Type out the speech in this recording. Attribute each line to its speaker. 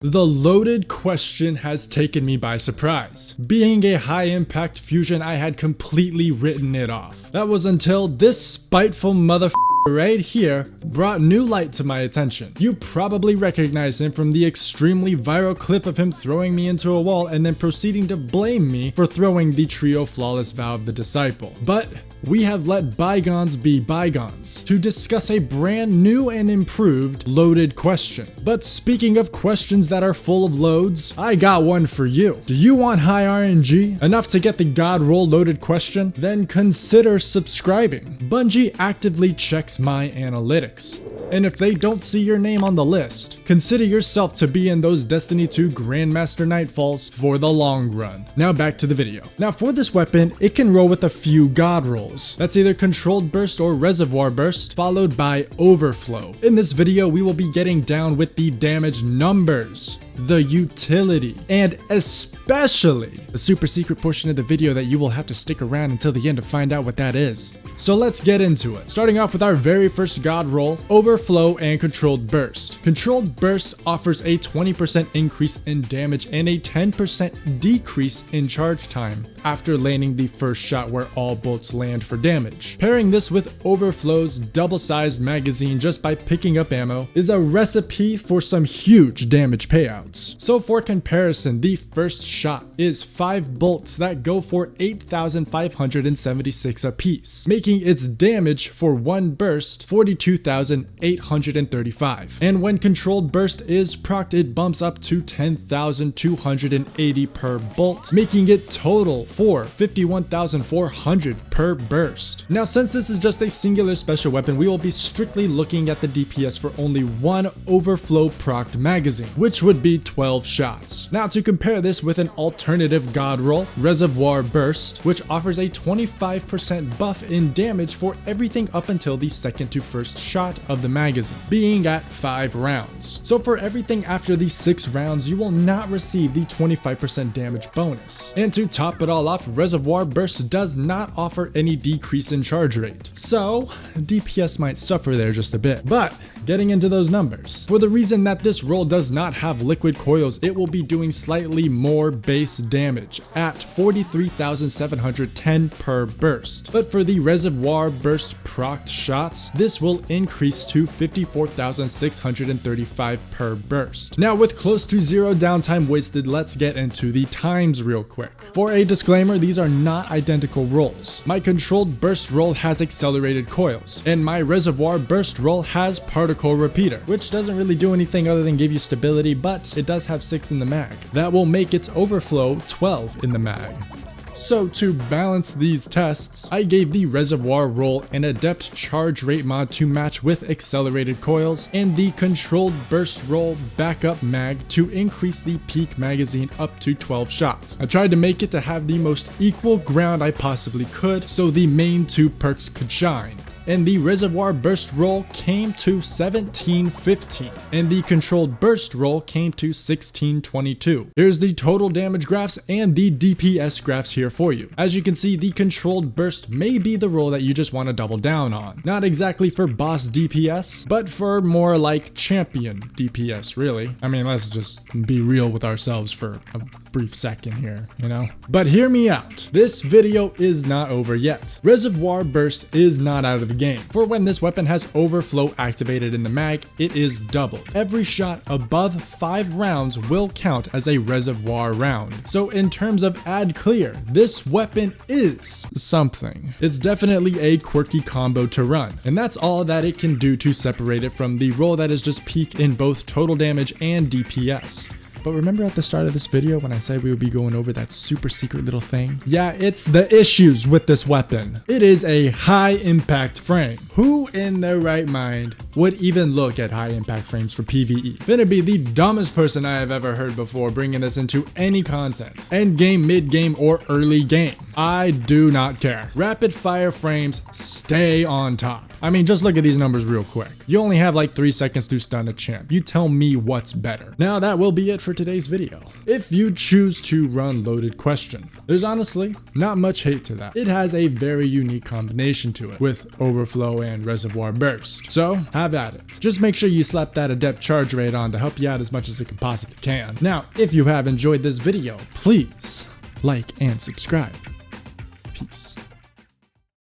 Speaker 1: The loaded question has taken me by surprise. Being a high impact fusion, I had completely written it off. That was until this spiteful motherfucker right here brought new light to my attention. You probably recognize him from the extremely viral clip of him throwing me into a wall and then proceeding to blame me for throwing the trio flawless vow of the disciple. But we have let bygones be bygones to discuss a brand new and improved loaded question. But speaking of questions that are full of loads, I got one for you. Do you want high RNG? Enough to get the God roll loaded question? Then consider subscribing. Bungie actively checks my analytics, and if they don't see your name on the list, consider yourself to be in those Destiny 2 Grandmaster Nightfalls for the long run. Now back to the video. Now for this weapon, it can roll with a few God rolls. That's either Controlled Burst or Reservoir Burst, followed by Overflow. In this video, we will be getting down with the damage numbers, the utility, and especially the super secret portion of the video that you will have to stick around until the end to find out what that is. So let's get into it. Starting off with our very first God roll, Overflow and Controlled Burst. Controlled Burst offers a 20% increase in damage and a 10% decrease in charge time after landing the first shot where all bolts land for damage. Pairing this with Overflow's double-sized magazine just by picking up ammo is a recipe for some huge damage payouts. So for comparison, the first shot is 5 bolts that go for 8,576 apiece, making its damage for one burst 42,835. And when Controlled Burst is procced, it bumps up to 10,280 per bolt, making it total for 51,400 per burst. Now, since this is just a singular special weapon, we will be strictly looking at the DPS for only one Overflow procced magazine, which would be 12 shots. Now, to compare this with an alternative God roll, Reservoir Burst, which offers a 25% buff in damage for everything up until the second to first shot of the magazine, being at 5 rounds. So for everything after the 6 rounds, you will not receive the 25% damage bonus. And to top it all off, Reservoir Burst does not offer any decrease in charge rate. So DPS might suffer there just a bit. But getting into those numbers, for the reason that this roll does not have liquid coils, it will be doing slightly more base damage at 43,710 per burst. But for the Reservoir Burst procced shots, this will increase to 54,635 per burst. Now with close to 0 downtime wasted, let's get into the times real quick. For a disclaimer, these are not identical rolls. My Controlled Burst roll has accelerated coils, and my Reservoir Burst roll has particle repeater, which doesn't really do anything other than give you stability, but it does have 6 in the mag. That will make its Overflow 12 in the mag. So to balance these tests, I gave the Reservoir roll an adept charge rate mod to match with accelerated coils, and the Controlled Burst roll backup mag to increase the peak magazine up to 12 shots. I tried to make it to have the most equal ground I possibly could so the main 2 perks could shine. And the Reservoir Burst roll came to 1715, and the Controlled Burst roll came to 1622. Here's the total damage graphs and the DPS graphs here for you. As you can see, the Controlled Burst may be the roll that you just want to double down on. Not exactly for boss DPS, but for more like champion DPS, really. I mean, let's just be real with ourselves for a brief second here, you know? But hear me out. This video is not over yet. Reservoir Burst is not out of the game. For when this weapon has Overflow activated in the mag, it is doubled. Every shot above 5 rounds will count as a reservoir round. So in terms of ad clear, this weapon is something. It's definitely a quirky combo to run, and that's all that it can do to separate it from the roll that is just peak in both total damage and DPS. But remember at the start of this video when I said we would be going over that super secret little thing? Yeah, it's the issues with this weapon. It is a high impact frame. Who in their right mind would even look at high impact frames for PvE? Finna be the dumbest person I have ever heard before bringing this into any content. End game, mid game, or early game. I do not care. Rapid fire frames stay on top. I mean, just look at these numbers real quick. You only have like 3 seconds to stun a champ. You tell me what's better. Now that will be it for today's video. If you choose to run Loaded Question, there's honestly not much hate to that. It has a very unique combination to it with Overflow and Reservoir Burst. So have at it. Just make sure you slap that adept charge rate on to help you out as much as it can possibly can. Now, if you have enjoyed this video, please like and subscribe. Peace.